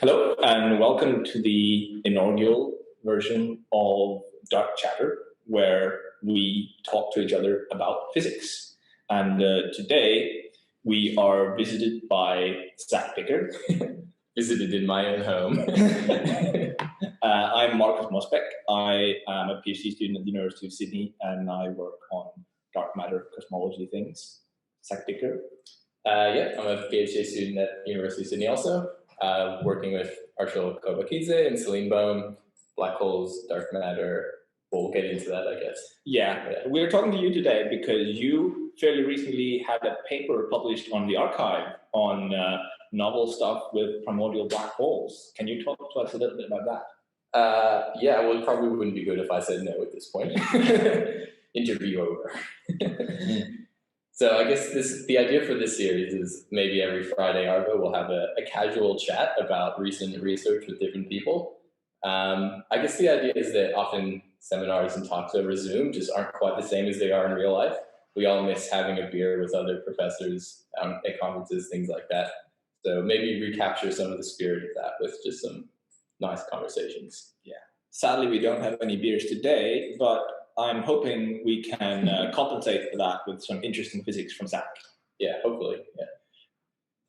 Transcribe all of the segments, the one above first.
Hello, and welcome to the inaugural version of Dark Chatter, where we talk to each other about physics. And today we are visited by Zac Picker. Visited in my own home. I'm Markus Mosbech. I am a PhD student at the University of Sydney, and I work on dark matter cosmology things. Zac Picker. Yeah, I'm a PhD student at the University of Sydney also, working with Arshil Kobakidze and Celine Bohm, black holes, dark matter. We'll get into that, I guess. Yeah, we're talking to you today because you fairly recently had a paper published on the archive on novel stuff with primordial black holes. Can you talk to us a little bit about that? Yeah, well, it probably wouldn't be good if I said no at this point. Interview over. So I guess the idea for this series is maybe every Friday Arvo we'll have a casual chat about recent research with different people. I guess the idea is that often seminars and talks over Zoom just aren't quite the same as they are in real life. We all miss having a beer with other professors at conferences, things like that. So maybe recapture some of the spirit of that with just some nice conversations. Yeah. Sadly, we don't have any beers today, but I'm hoping we can compensate for that with some interesting physics from Zac. Yeah, hopefully. Yeah.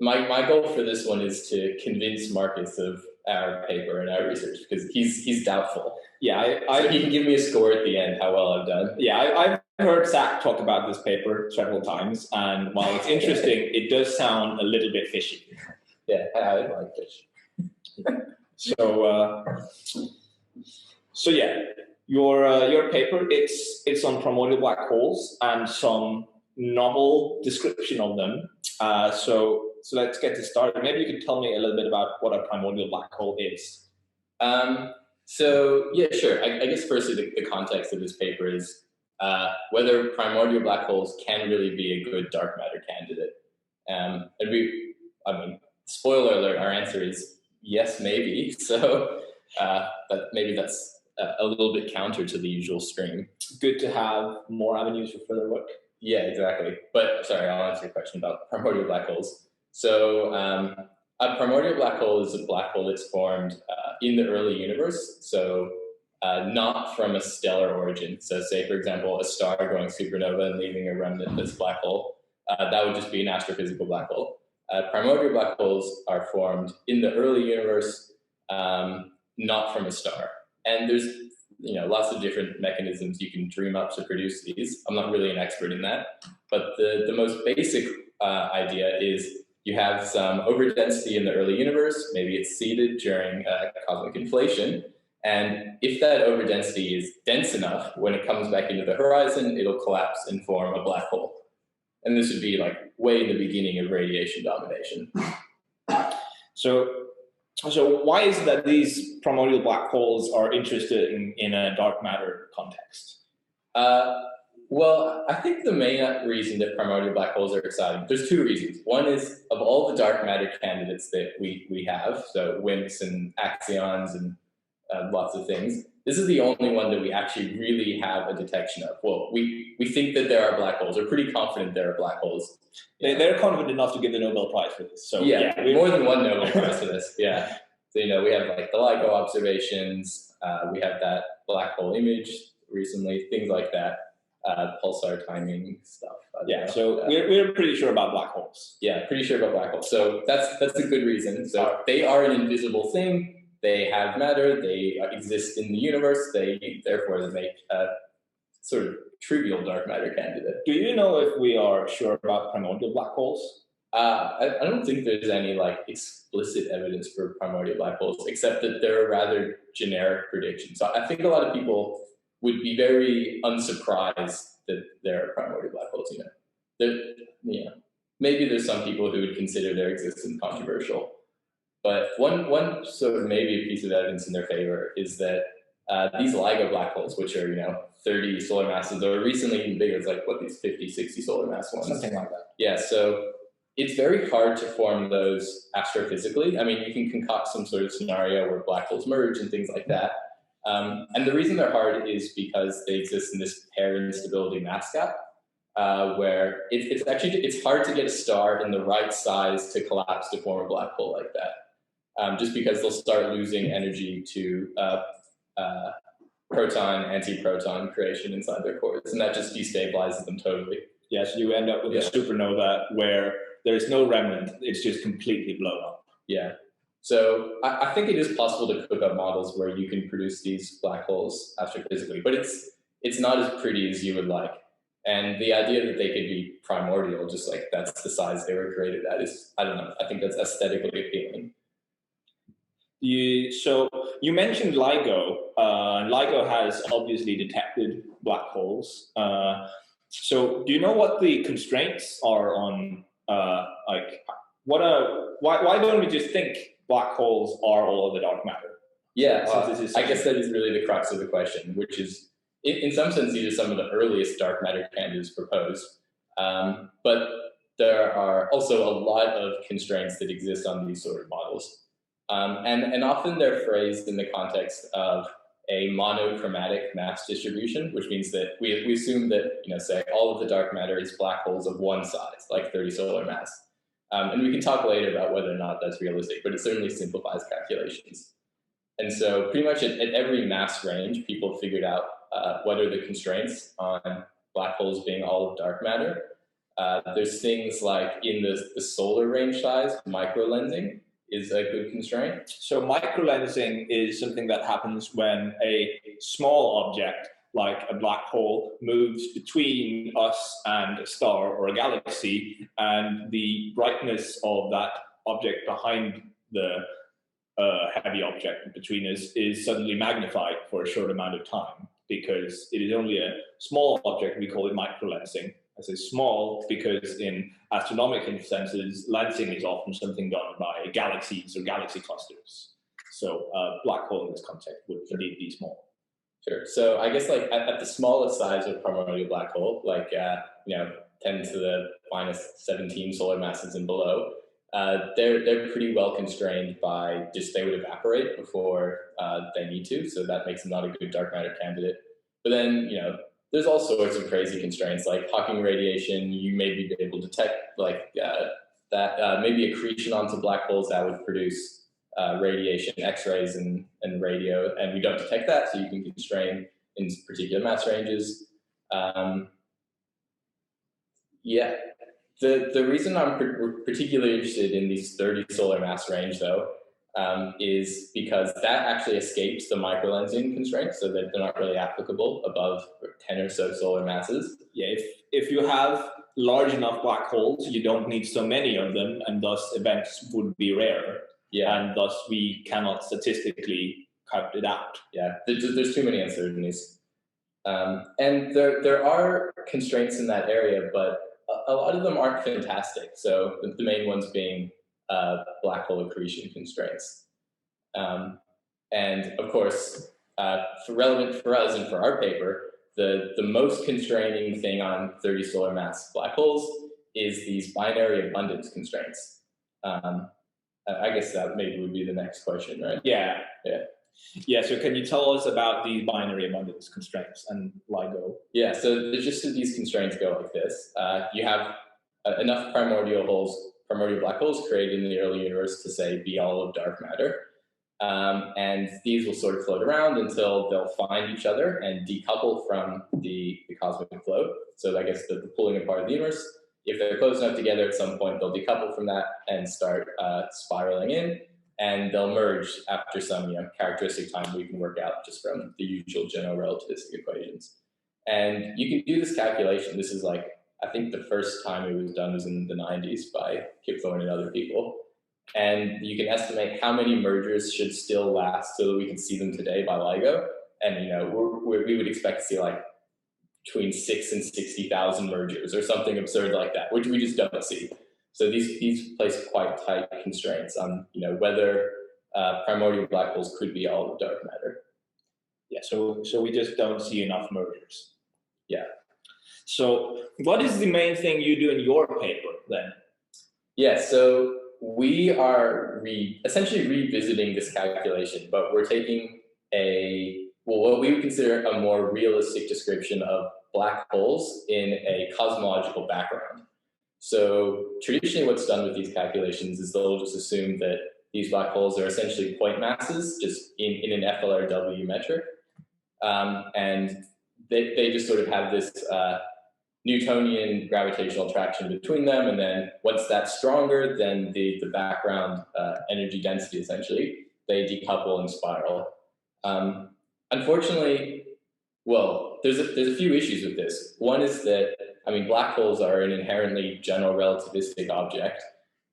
My goal for this one is to convince Markus of our paper and our research because he's doubtful. Yeah, so he can give me a score at the end how well I've done. Yeah, I've heard Zac talk about this paper several times, and while it's interesting, it does sound a little bit fishy. Yeah, I like fish. So yeah. Your paper, it's on primordial black holes and some novel description of them. So let's get this started. Maybe you could tell me a little bit about what a primordial black hole is. So yeah, sure. I guess firstly the context of this paper is whether primordial black holes can really be a good dark matter candidate. Spoiler alert, our answer is yes, maybe. So but maybe that's a little bit counter to the usual stream. Good to have more avenues for further work. Yeah, exactly. But sorry, I'll answer your question about primordial black holes. So a primordial black hole is a black hole that's formed in the early universe, so not from a stellar origin. So say, for example, a star going supernova and leaving a remnant that's a black hole. That would just be an astrophysical black hole. Primordial black holes are formed in the early universe, not from a star. And there's lots of different mechanisms you can dream up to produce these. I'm not really an expert in that, but the most basic idea is you have some overdensity in the early universe. Maybe it's seeded during cosmic inflation. And if that overdensity is dense enough, when it comes back into the horizon, it'll collapse and form a black hole. And this would be like way in the beginning of radiation domination. So why is it that these primordial black holes are interested in a dark matter context? Well, I think the main reason that primordial black holes are exciting, there's two reasons. One is of all the dark matter candidates that we have, so WIMPs and axions and lots of things, this is the only one that we actually really have a detection of. Well, we think that there are black holes. We're pretty confident there are black holes. They're confident enough to give the Nobel Prize for this. So yeah, more than one Nobel Prize for this. Yeah. So we have like the LIGO observations. We have that black hole image recently. Things like that. Pulsar timing stuff. So we're pretty sure about black holes. Yeah, pretty sure about black holes. So that's a good reason. So they are an invisible thing. They have matter. They exist in the universe. Therefore they make a sort of trivial dark matter candidate. Do you know if we are sure about primordial black holes? I don't think there's any like explicit evidence for primordial black holes, except that they're a rather generic prediction. So I think a lot of people would be very unsurprised that there are primordial black holes. Maybe there's some people who would consider their existence controversial. But one sort of maybe a piece of evidence in their favor is that these LIGO black holes, which are 30 solar masses, or recently even bigger, it's like these 50, 60 solar mass ones. Something like that. Yeah, so it's very hard to form those astrophysically. I mean, you can concoct some sort of scenario where black holes merge and things like that. And the reason they're hard is because they exist in this pair instability mass gap, where it's hard to get a star in the right size to collapse to form a black hole like that. just because they'll start losing energy to proton, anti-proton creation inside their cores, and that just destabilizes them totally. Yes, you end up with a supernova where there's no remnant, it's just completely blown up. Yeah. So I think it is possible to cook up models where you can produce these black holes astrophysically, but it's not as pretty as you would like. And the idea that they could be primordial, just like that's the size they were created at, is, I don't know, I think that's aesthetically appealing. So you mentioned LIGO. LIGO has obviously detected black holes. So do you know what the constraints are on, why don't we just think black holes are all of the dark matter? Yeah, I guess that is really the crux of the question, which is, in some sense, these are some of the earliest dark matter candidates proposed. But there are also a lot of constraints that exist on these sort of models. And often they're phrased in the context of a monochromatic mass distribution, which means that we assume that, say, all of the dark matter is black holes of one size, like 30 solar mass. And we can talk later about whether or not that's realistic, but it certainly simplifies calculations. And so pretty much at every mass range, people figured out what are the constraints on black holes being all of dark matter. There's things like in the solar range size, microlensing is a good constraint. So microlensing is something that happens when a small object, like a black hole, moves between us and a star or a galaxy, and the brightness of that object behind the heavy object between us is suddenly magnified for a short amount of time. Because it is only a small object, we call it microlensing. I say small because in astronomical senses, lensing is often something done by galaxies or galaxy clusters. So black hole in this context would indeed be small. Sure. So I guess like at the smallest size of primordial black hole, like 10 to the minus 17 solar masses and below, they're pretty well constrained by just they would evaporate before they need to, so that makes them not a good dark matter candidate. But then, there's all sorts of crazy constraints like Hawking radiation. You may be able to detect like that maybe accretion onto black holes that would produce radiation, X-rays, and radio, and we don't detect that, so you can constrain in particular mass ranges. Yeah. The reason I'm particularly interested in these 30 solar mass range, though, is because that actually escapes the microlensing constraints, so that they're not really applicable above 10 or so solar masses. Yeah, if you have large enough black holes, you don't need so many of them, and thus events would be rarer. Yeah, and thus we cannot statistically count it out. Yeah, there's too many uncertainties, and there are constraints in that area, but a lot of them aren't fantastic. So the main ones being black hole accretion constraints. And of course, relevant for us and for our paper, the most constraining thing on 30 solar mass black holes is these binary abundance constraints. I guess that maybe would be the next question, right? Yeah. So can you tell us about these binary abundance constraints and LIGO? Yeah, so the gist of these constraints go like this. You have enough primordial black holes created in the early universe to, say, be all of dark matter. And these will sort of float around until they'll find each other and decouple from the cosmic flow. So I guess the pulling apart of the universe, if they're close enough together at some point, they'll decouple from that and start spiraling in, and they'll merge after some characteristic time we can work out just from the usual general relativistic equations. And you can do this calculation. This is like, I think the first time it was done was in the 90s by Kip Thorne and other people. And you can estimate how many mergers should still last so that we can see them today by LIGO. And we would expect to see like between 6 and 60,000 mergers or something absurd like that, which we just don't see. So these place quite tight constraints on whether primordial black holes could be all of dark matter. Yeah, so we just don't see enough mergers. Yeah. So what is the main thing you do in your paper then? Yeah, so we are essentially revisiting this calculation, but we're taking what we would consider a more realistic description of black holes in a cosmological background. So traditionally what's done with these calculations is they'll just assume that these black holes are essentially point masses, just in an FLRW metric. And they just sort of have this Newtonian gravitational attraction between them, and then once that's stronger than the background energy density, essentially, they decouple and spiral. Unfortunately, well, there's a few issues with this. One is that, I mean, black holes are an inherently general relativistic object.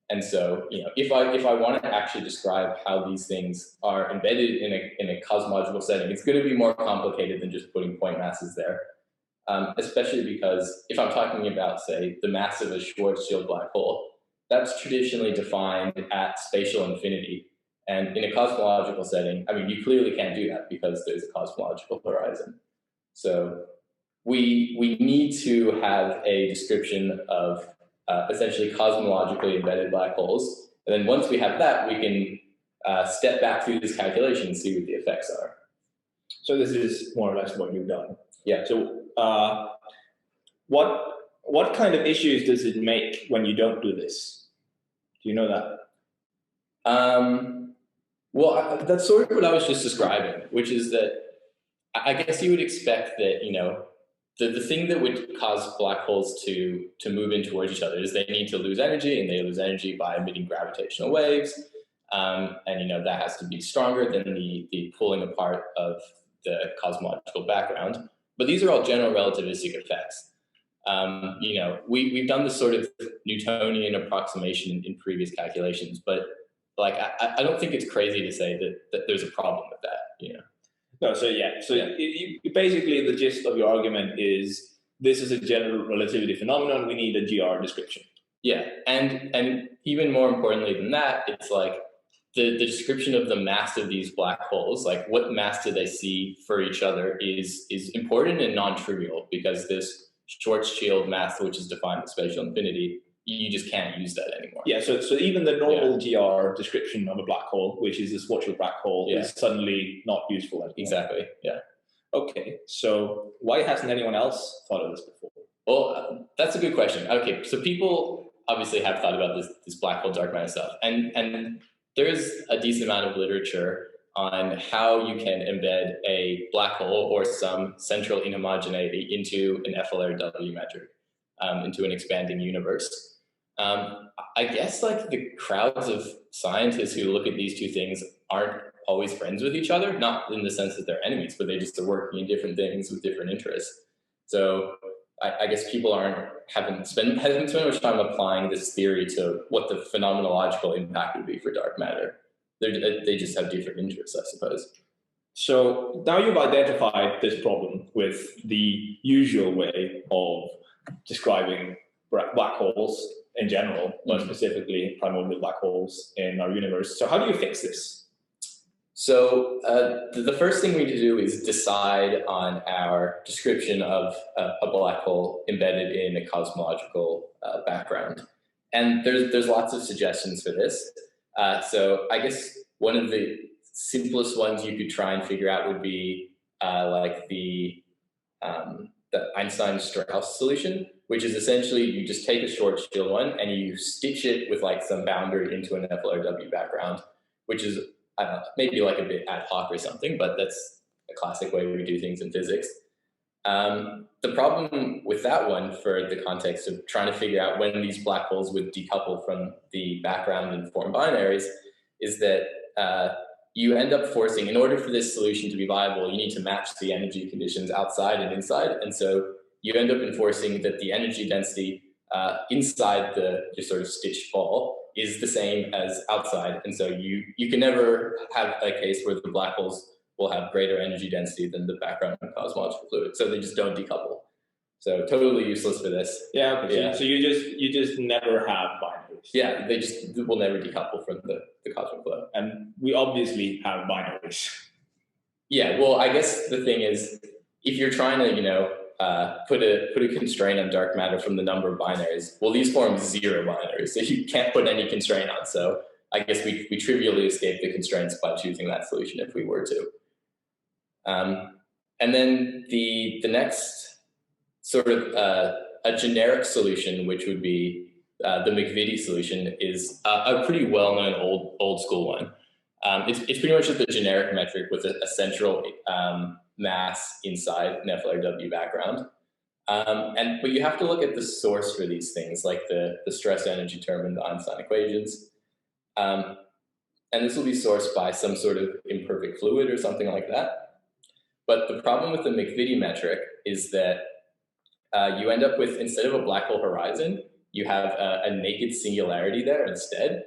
And so, if I want to actually describe how these things are embedded in a cosmological setting, it's going to be more complicated than just putting point masses there. Especially because if I'm talking about, say, the mass of a Schwarzschild black hole, that's traditionally defined at spatial infinity. And in a cosmological setting, I mean, you clearly can't do that because there's a cosmological horizon. So we need to have a description of essentially cosmologically embedded black holes. And then once we have that, we can step back through this calculation and see what the effects are. So this is more or less what you've done. Yeah. So what kind of issues does it make when you don't do this? Do you know that? Well, that's sort of what I was just describing, which is that I guess you would expect that, the thing that would cause black holes to move in towards each other is they need to lose energy, and they lose energy by emitting gravitational waves. And, that has to be stronger than the pulling apart of the cosmological background. But these are all general relativistic effects. We've done this sort of Newtonian approximation in previous calculations, but like, I don't think it's crazy to say that there's a problem with that, No, so yeah. So basically the gist of your argument is this is a general relativity phenomenon. We need a GR description. Yeah, and even more importantly than that, it's like the description of the mass of these black holes, like what mass do they see for each other is important and non-trivial, because this Schwarzschild mass, which is defined at spatial infinity, you just can't use that anymore. Yeah, so even the normal GR description of a black hole, which is a Schwarzschild black hole, is suddenly not useful anymore. Exactly, yeah. Okay, so why hasn't anyone else thought of this before? Well, that's a good question. Okay, so people obviously have thought about this black hole dark matter stuff, and there's a decent amount of literature on how you can embed a black hole or some central inhomogeneity into an FLRW metric, into an expanding universe. I guess like the crowds of scientists who look at these two things aren't always friends with each other, not in the sense that they're enemies, but they just are working in different things with different interests. So I guess people haven't spent much time applying this theory to what the phenomenological impact would be for dark matter. They just have different interests, I suppose. So now you've identified this problem with the usual way of describing black holes in general, but specifically primordial black holes in our universe. So how do you fix this? So the first thing we need to do is decide on our description of a black hole embedded in a cosmological background. And there's lots of suggestions for this. So I guess one of the simplest ones you could try and figure out would be like the Einstein-Strauss solution, which is essentially you just take a Schwarzschild one and you stitch it with like some boundary into an FLRW background, which is, I don't know, maybe like a bit ad hoc or something, but that's a classic way we do things in physics. The problem with that one, for the context of trying to figure out when these black holes would decouple from the background and form binaries, is that you end up forcing, in order for this solution to be viable, you need to match the energy conditions outside and inside. And so you end up enforcing that the energy density inside your sort of stitched ball is the same as outside. And so you can never have a case where the black holes will have greater energy density than the background cosmological fluid. So they just don't decouple. So totally useless for this. Yeah, okay. Yeah. So you just never have binaries. Yeah, they just will never decouple from the cosmic flow. And we obviously have binaries. Yeah, well, I guess the thing is, if you're trying to, put a constraint on dark matter from the number of binaries, well, these form zero binaries, so you can't put any constraint on. So I guess we trivially escape the constraints by choosing that solution if we were to. And then the next sort of a generic solution, which would be the McVitie solution is a pretty well-known old school one. It's pretty much just a generic metric with a central mass inside an FLRW background. But you have to look at the source for these things, like the stress energy term in the Einstein equations. And this will be sourced by some sort of imperfect fluid or something like that. But the problem with the McVitie metric is that you end up with, instead of a black hole horizon, you have a naked singularity there instead.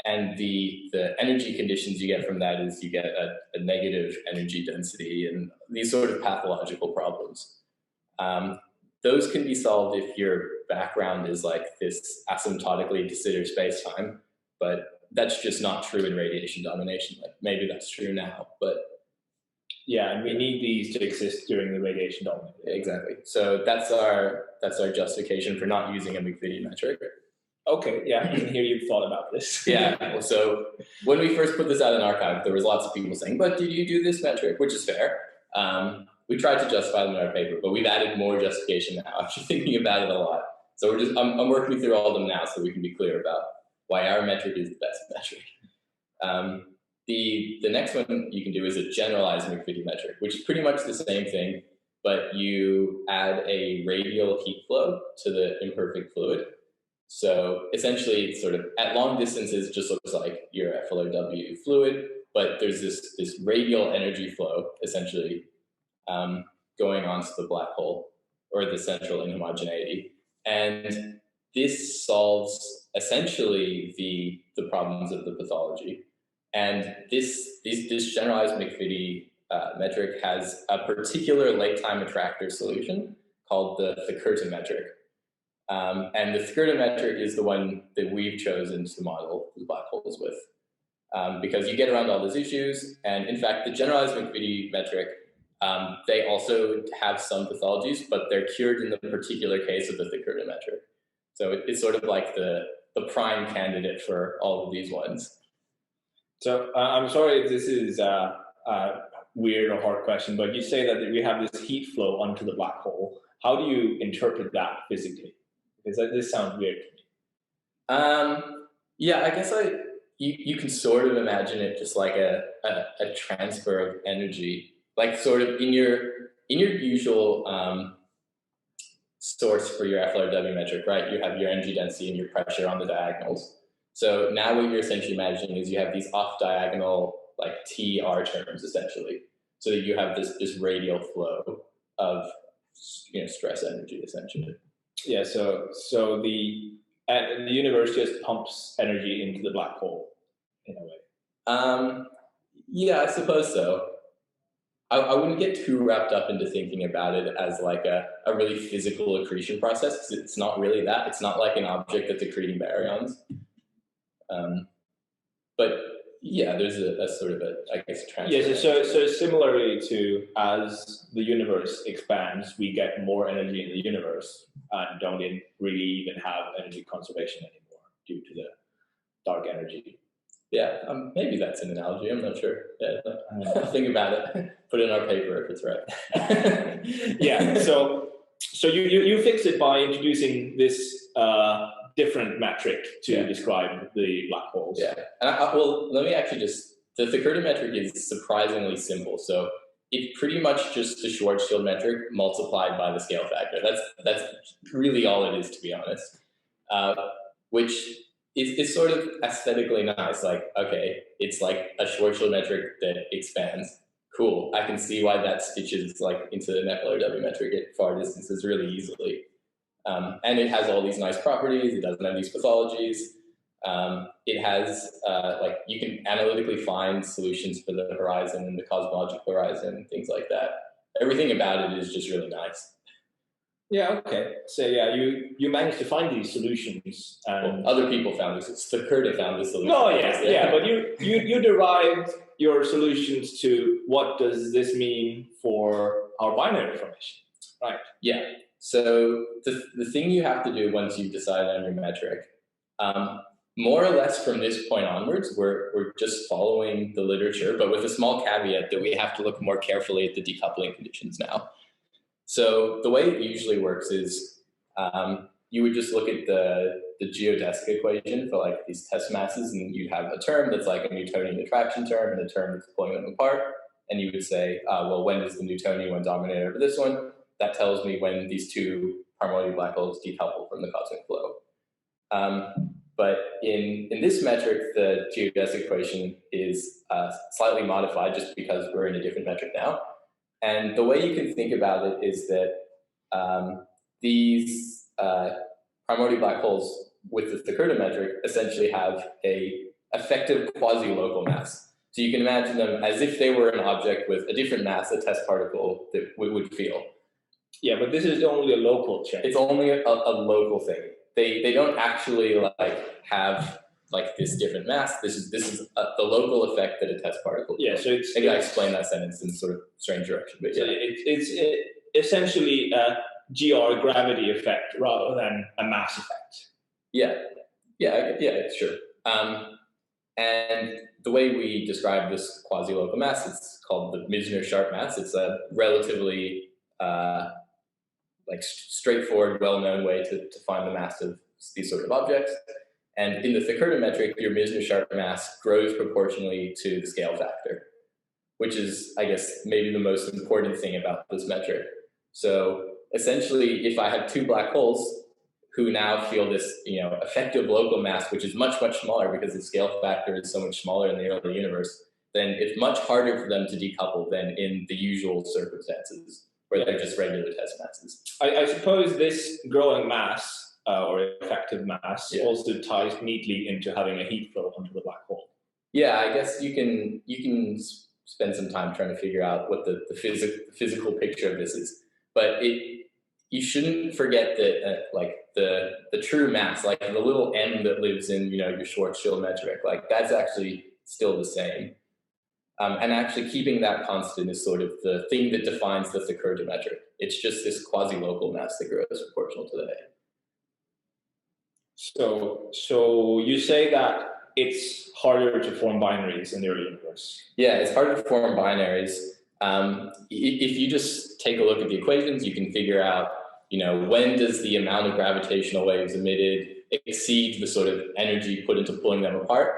And the energy conditions you get from that is you get a negative energy density and these sort of pathological problems. Those can be solved if your background is like this asymptotically de Sitter spacetime, but that's just not true in radiation domination. Like maybe that's true now, but yeah, and we need these to exist during the radiation domination. Exactly. So that's our justification for not using a McVitie metric. Okay, yeah, I can hear you've thought about this. Yeah, so when we first put this out in arXiv, there was lots of people saying, but did you do this metric? Which is fair. We tried to justify them in our paper, but we've added more justification now after thinking about it a lot. So I'm working through all of them now so we can be clear about why our metric is the best metric. The next one you can do is a generalized McVitie metric, which is pretty much the same thing, but you add a radial heat flow to the imperfect fluid. So essentially, it's sort of at long distances, just looks like your FLRW fluid, but there's this radial energy flow essentially going onto the black hole or the central inhomogeneity, and this solves essentially the problems of the pathology. And this generalized McVitie metric has a particular late time attractor solution called the Curtin metric. And the Curtin metric is the one that we've chosen to model the black holes with, because you get around all those issues. And in fact, the generalized McVitie metric, they also have some pathologies, but they're cured in the particular case of the Curtin metric. So it's sort of like the prime candidate for all of these ones. So I'm sorry if this is a weird or hard question, but you say that we have this heat flow onto the black hole. How do you interpret that physically? Because this sounds weird to me. Yeah, I guess you can sort of imagine it just like a transfer of energy, like sort of in your usual source for your FLRW metric, right? You have your energy density and your pressure on the diagonals. So now what you're essentially imagining is you have these off-diagonal like TR terms essentially, so that you have this radial flow of stress energy essentially. Yeah. So the universe just pumps energy into the black hole in a way. Yeah, I suppose so. I wouldn't get too wrapped up into thinking about it as like a really physical accretion process, because it's not really that. It's not like an object that's accreting baryons. But yeah, there's a sort of I guess transfer. Yeah, so similarly to as the universe expands, we get more energy in the universe and don't really even have energy conservation anymore due to the dark energy. Yeah, maybe that's an analogy. I'm not sure. Yeah, think about it. Put it in our paper if it's right. Yeah. So you fix it by introducing this different metric to describe the black holes. Yeah. Well, let me actually just the Curtin metric is surprisingly simple. So it's pretty much just the Schwarzschild metric multiplied by the scale factor. That's really all it is, to be honest. Which is sort of aesthetically nice. Like, okay, it's like a Schwarzschild metric that expands. Cool. I can see why that stitches like into the FLRW metric at far distances really easily. And it has all these nice properties. It doesn't have these pathologies. It has like you can analytically find solutions for the horizon and the cosmological horizon, things like that. Everything about it is just really nice. Yeah. Okay. So yeah, you managed to find these solutions. Well, other people found this. Curtin found this solution. No, yeah, but you derived your solutions to what does this mean for our binary formation, right? Yeah. So the thing you have to do once you've decided on your metric, more or less from this point onwards, we're just following the literature, but with a small caveat that we have to look more carefully at the decoupling conditions now. So the way it usually works is you would just look at the the geodesic equation for like these test masses, and you'd have a term that's like a Newtonian attraction term and a term that's pulling them apart. And you would say, well, when does the Newtonian one dominate over this one? That tells me when these two primordial black holes decouple from the cosmic flow. But in this metric, the geodesic equation is slightly modified just because we're in a different metric now. And the way you can think about it is that these primordial black holes with the Thakura metric essentially have a effective quasi-local mass. So you can imagine them as if they were an object with a different mass, a test particle that would feel. Yeah, but this is only a local change. It's only a local thing. They don't actually like have like this different mass. This is the local effect that a test particle. Yeah, so it's. Maybe I explain that sentence in sort of strange direction, but yeah, it's essentially a GR gravity effect rather than a mass effect. Yeah, sure. And the way we describe this quasi-local mass, it's called the Misner-Sharp mass. It's a relatively like straightforward, well-known way to find the mass of these sort of objects. And in the Thakura metric, your Misner-Sharp mass grows proportionally to the scale factor, which is, I guess, maybe the most important thing about this metric. So essentially, if I have two black holes who now feel this, effective local mass, which is much, much smaller because the scale factor is so much smaller in the early universe, then it's much harder for them to decouple than in the usual circumstances, where they're just regular test masses. I suppose this growing mass, or effective mass, also ties neatly into having a heat flow onto the black hole. Yeah, I guess you can spend some time trying to figure out what the physical picture of this is, but you shouldn't forget that like the true mass, like the little m that lives in your Schwarzschild metric, like that's actually still the same. And actually keeping that constant is sort of the thing that defines the Thakura metric. It's just this quasi-local mass that grows proportional to the A. So you say that it's harder to form binaries in the early universe. Yeah, it's harder to form binaries. If you just take a look at the equations, you can figure out, when does the amount of gravitational waves emitted exceed the sort of energy put into pulling them apart.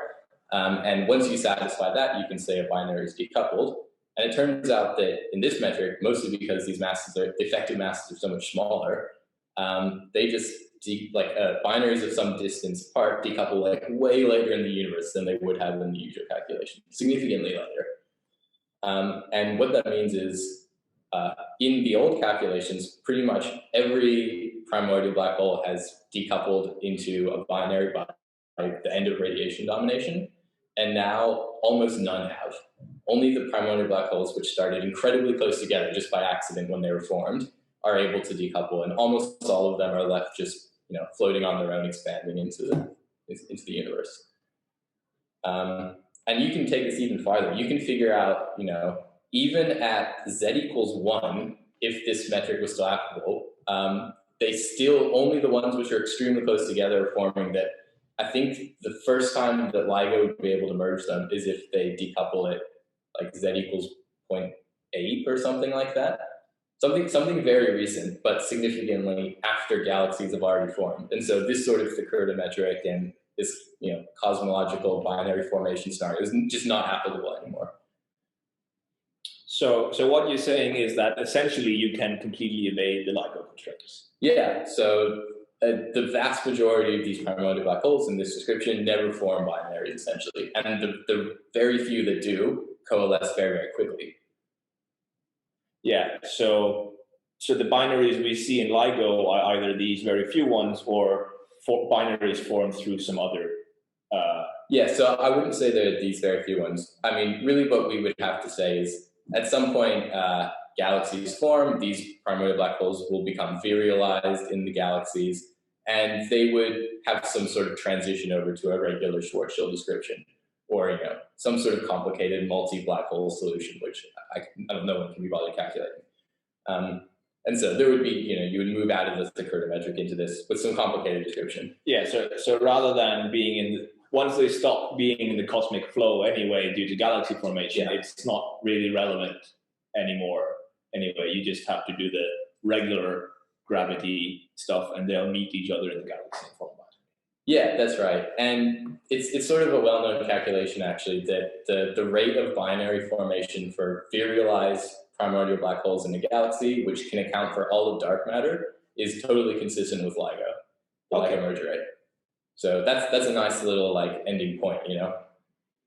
And once you satisfy that, you can say a binary is decoupled. And it turns out that in this metric, mostly because these masses the effective masses are so much smaller, they just binaries of some distance apart decouple like way later in the universe than they would have in the usual calculation, significantly later. And what that means is, in the old calculations, pretty much every primordial black hole has decoupled into a binary by the end of radiation domination, and now almost none have. Only the primordial black holes, which started incredibly close together just by accident when they were formed, are able to decouple, and almost all of them are left just floating on their own, expanding into the universe. And you can take this even farther. You can figure out, even at z equals 1, if this metric was still applicable, they still, only the ones which are extremely close together are forming that. I think the first time that LIGO would be able to merge them is if they decouple it like z equals 0.8 or something like that. Something very recent, but significantly after galaxies have already formed. And so this sort of Thakura metric and this cosmological binary formation scenario is just not applicable anymore. So what you're saying is that essentially you can completely evade the LIGO constraints. Yeah, so the vast majority of these primordial black holes in this description never form binaries, essentially. And the very few that do coalesce very, very quickly. Yeah, so the binaries we see in LIGO are either these very few ones or binaries formed through some other. Yeah, so I wouldn't say they're these very few ones. I mean, really what we would have to say is at some point galaxies form, these primordial black holes will become serialized in the galaxies, and they would have some sort of transition over to a regular Schwarzschild description, or some sort of complicated multi-black hole solution, which I don't know one can be bothered calculating. And so there would be, you would move out of the Thakura metric into this with some complicated description. Yeah, so rather than being once they stop being in the cosmic flow anyway due to galaxy formation, it's not really relevant anymore. Anyway, you just have to do the regular gravity stuff and they'll meet each other in the galaxy and form binary. Yeah, that's right. And it's sort of a well-known calculation, actually, that the rate of binary formation for serialized primordial black holes in a galaxy, which can account for all of dark matter, is totally consistent with LIGO, the LIGO merger rate. So that's a nice little like ending point, you know,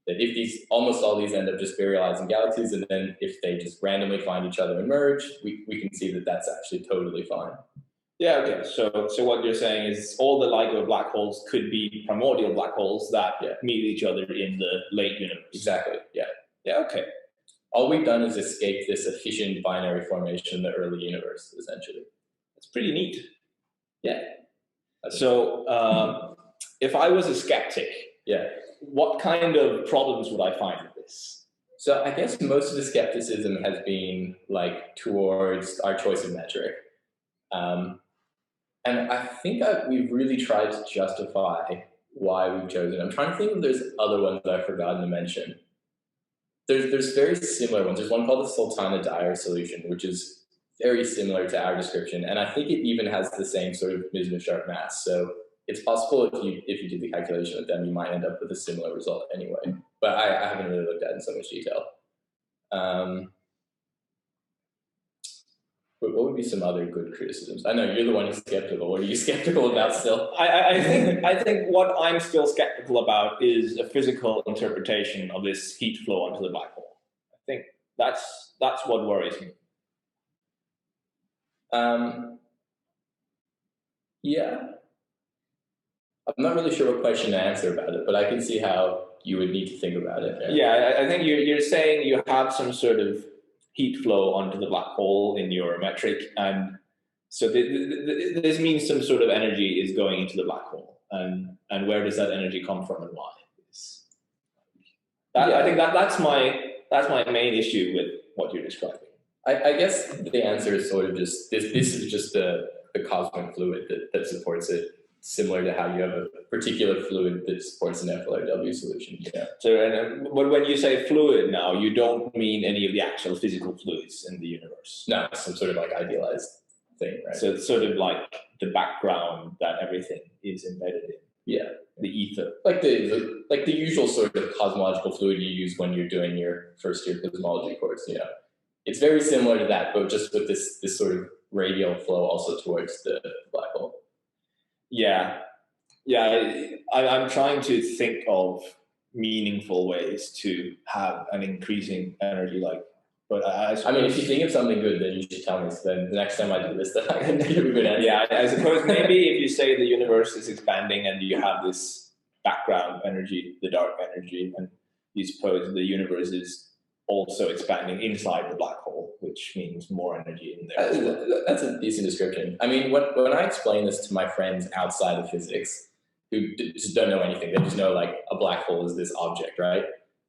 that if these almost all these end up just serializing galaxies, and then if they just randomly find each other and merge, we can see that that's actually totally fine. Yeah, okay. So what you're saying is all the LIGO black holes could be primordial black holes that meet each other in the late universe. Exactly, yeah. Yeah, okay. All we've done is escape this efficient binary formation in the early universe, essentially. It's pretty neat. Yeah. So if I was a skeptic, what kind of problems would I find with this? So I guess most of the skepticism has been like towards our choice of metric. And I think we've really tried to justify why we've chosen. I'm trying to think if there's other ones that I've forgotten to mention. There's very similar ones. There's one called the Sultana-Dyer solution, which is very similar to our description, and I think it even has the same sort of Mizner-Sharp mass. So it's possible if you do the calculation with them, you might end up with a similar result anyway. But I haven't really looked at it in so much detail. But what would be some other good criticisms? I know you're the one who's skeptical. What are you skeptical about still? I think what I'm still skeptical about is a physical interpretation of this heat flow onto the black hole. I think that's what worries me. Yeah. I'm not really sure what question to answer about it, but I can see how you would need to think about it. Yeah, I think you're saying you have some sort of heat flow onto the black hole in your metric, and so this means some sort of energy is going into the black hole, and where does that energy come from and why? I think that's my main issue with what you're describing. I guess the answer is sort of just this is just the cosmic fluid that supports it, similar to how you have a particular fluid that supports an FLRW solution. Yeah. So, but when you say fluid now, you don't mean any of the actual physical fluids in the universe. No, some sort of like idealized thing, right? So it's sort of like the background that everything is embedded in. Yeah. The ether. Like the usual sort of cosmological fluid you use when you're doing your first year cosmology course, you know. It's very similar to that, but just with this sort of radial flow also towards the black hole. Yeah, I'm trying to think of meaningful ways to have an increasing energy, but I mean, if you think of something good, then you should tell me. So then the next time I do this, then I can give a good answer. Yeah, I suppose maybe if you say the universe is expanding and you have this background energy, the dark energy, and you suppose the universe is also expanding inside the black hole, which means more energy in there. That's a decent description. I mean, when I explain this to my friends outside of physics, who just don't know anything, they just know like a black hole is this object, right?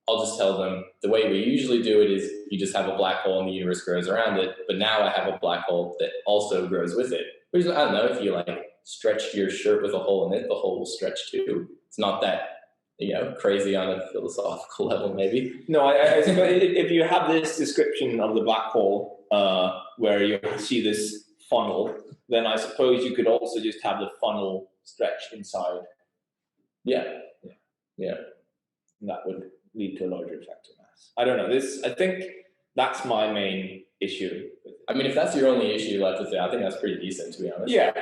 I'll just tell them the way we usually do it is you just have a black hole and the universe grows around it, but now I have a black hole that also grows with it. Which, I don't know, if you like stretch your shirt with a hole in it, the hole will stretch too. It's not that, you know, crazy on a philosophical level, maybe. No, I suppose if you have this description of the black hole where you see this funnel, then I suppose you could also just have the funnel stretch inside. Yeah. And that would lead to a larger effective mass. I don't know. I think that's my main issue. I mean, if that's your only issue left with it, I think that's pretty decent, to be honest. Yeah.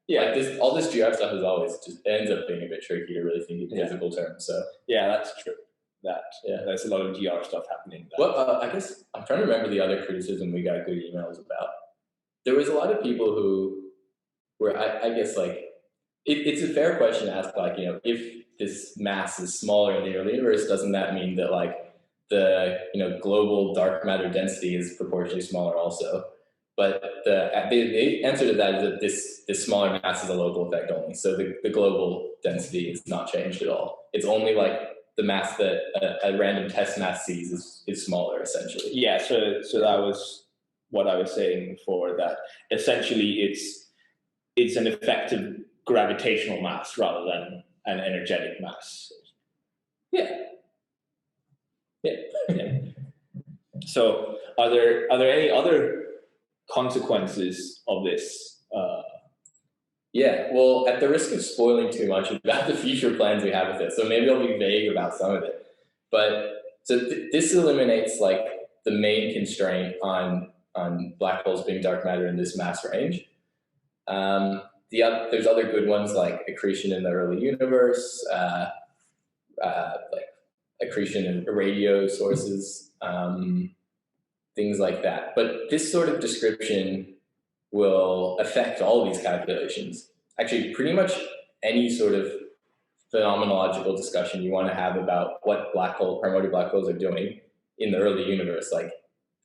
Like all this GR stuff is always just ends up being a bit tricky to really think in physical terms. So yeah, that's true. There's a lot of GR stuff happening. Well, I guess I'm trying to remember the other criticism we got good emails about. There was a lot of people who were, I guess, like it's a fair question to ask, like, you know, if this mass is smaller in the early universe, doesn't that mean that like the global dark matter density is proportionally smaller also? But the answer to that is that this smaller mass is a local effect only. So the global density is not changed at all. It's only like the mass that a random test mass sees is smaller, essentially. Yeah, so that was what I was saying before, that essentially it's an effective gravitational mass rather than an energetic mass. Yeah. So are there any other consequences of this? Yeah, well, at the risk of spoiling too much about the future plans we have with it, so maybe I'll be vague about some of it. But so this eliminates like the main constraint on black holes being dark matter in this mass range. There's other good ones like accretion in the early universe, like accretion in radio sources, things like that. But this sort of description will affect all of these calculations. Actually, pretty much any sort of phenomenological discussion you want to have about what primordial black holes are doing in the early universe, like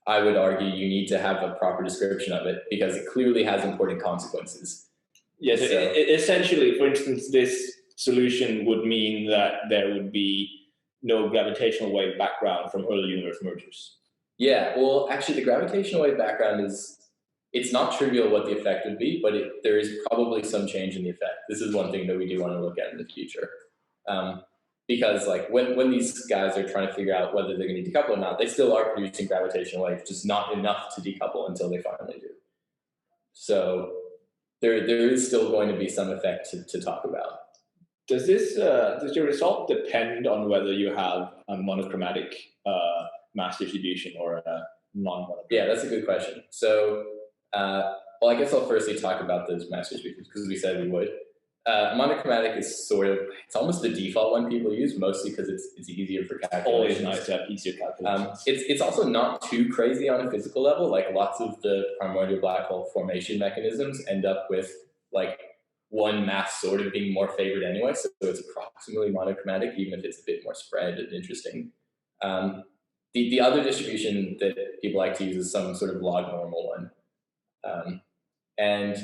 I would argue you need to have a proper description of it because it clearly has important consequences. Yes, so, essentially, for instance, this solution would mean that there would be no gravitational wave background from early universe mergers. Yeah, well, actually, the gravitational wave background it's not trivial what the effect would be, but there is probably some change in the effect. This is one thing that we do want to look at in the future. Because like when these guys are trying to figure out whether they're going to decouple or not, they still are producing gravitational waves, just not enough to decouple until they finally do. So there is still going to be some effect to talk about. Does your result depend on whether you have a monochromatic mass distribution or a non-monochromatic? Yeah, that's a good question. So, well, I guess I'll firstly talk about those mass distributions because we said we would. Monochromatic is it's almost the default one people use, mostly because it's easier for calculations. Always nice to have easier calculations. It's also not too crazy on a physical level. Like lots of the primordial black hole formation mechanisms end up with like one mass sort of being more favored anyway, so it's approximately monochromatic, even if it's a bit more spread and interesting. The other distribution that people like to use is some sort of log normal one. And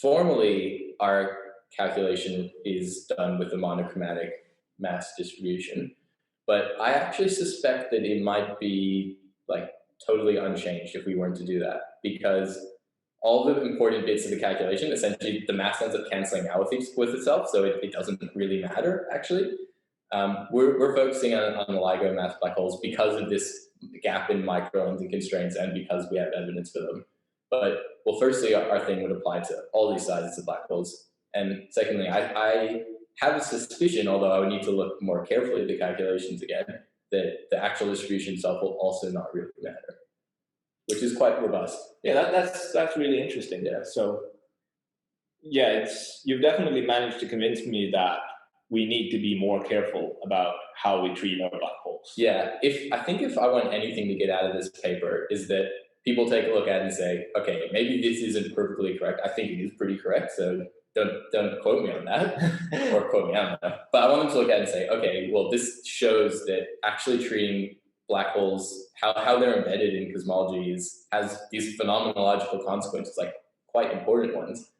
formally, our calculation is done with a monochromatic mass distribution, but I actually suspect that it might be like totally unchanged if we weren't to do that, because all the important bits of the calculation, essentially the mass ends up canceling out with itself, so it doesn't really matter actually. We're focusing on the LIGO mass black holes because of this gap in micro-Lenzing constraints and because we have evidence for them. But well, firstly, our thing would apply to all these sizes of black holes. And secondly, I have a suspicion, although I would need to look more carefully at the calculations again, that the actual distribution itself will also not really matter, which is quite robust. Yeah, that's really interesting. Yeah. So yeah, you've definitely managed to convince me that we need to be more careful about how we treat our black holes. Yeah, I think if I want anything to get out of this paper is that people take a look at it and say, okay, maybe this isn't perfectly correct. I think it is pretty correct, so don't quote me on that, or quote me on that. But I want them to look at it and say, okay, well, this shows that actually treating black holes, how they're embedded in cosmology has these phenomenological consequences, like quite important ones.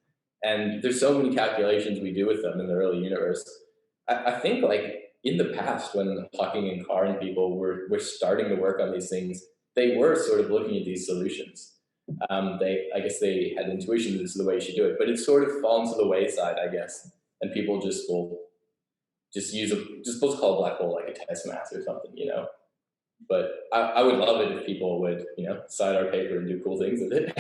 And there's so many calculations we do with them in the early universe. I think like in the past when Hawking and Carr and people were starting to work on these things, they were sort of looking at these solutions. I guess they had intuition this is the way you should do it, but it's sort of fallen to the wayside, I guess. And people will just let's call a black hole like a test mass or something, you know. But I would love it if people would, you know, cite our paper and do cool things with it.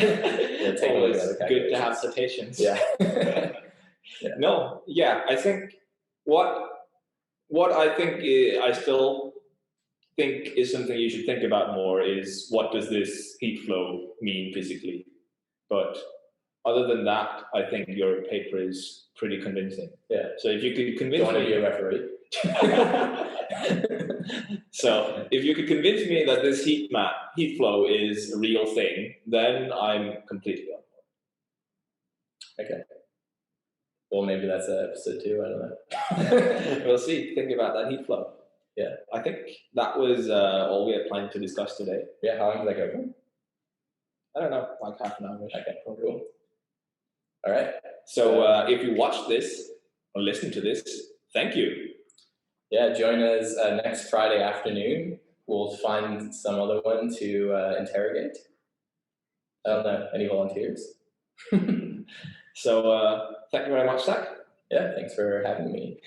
Take a look at other good to have citations. Yeah. Yeah. No, yeah, I think what I think I still think is something you should think about more is what does this heat flow mean physically? But other than that, I think your paper is pretty convincing. Yeah. So if you could convince me, to be a referee. So if you could convince me that this heat flow is a real thing, then I'm completely on board. Okay. Well, maybe that's episode 2. I don't know. We'll see. Think about that heat flow. Yeah. I think that was all we had planned to discuss today. Yeah. How long did that go for? I don't know, like half an hour. Okay. Cool. All right. So if you watch this or listen to this, thank you. Yeah, join us next Friday afternoon. We'll find some other one to interrogate. I don't know, any volunteers? So thank you very much, Zac. Yeah, thanks for having me.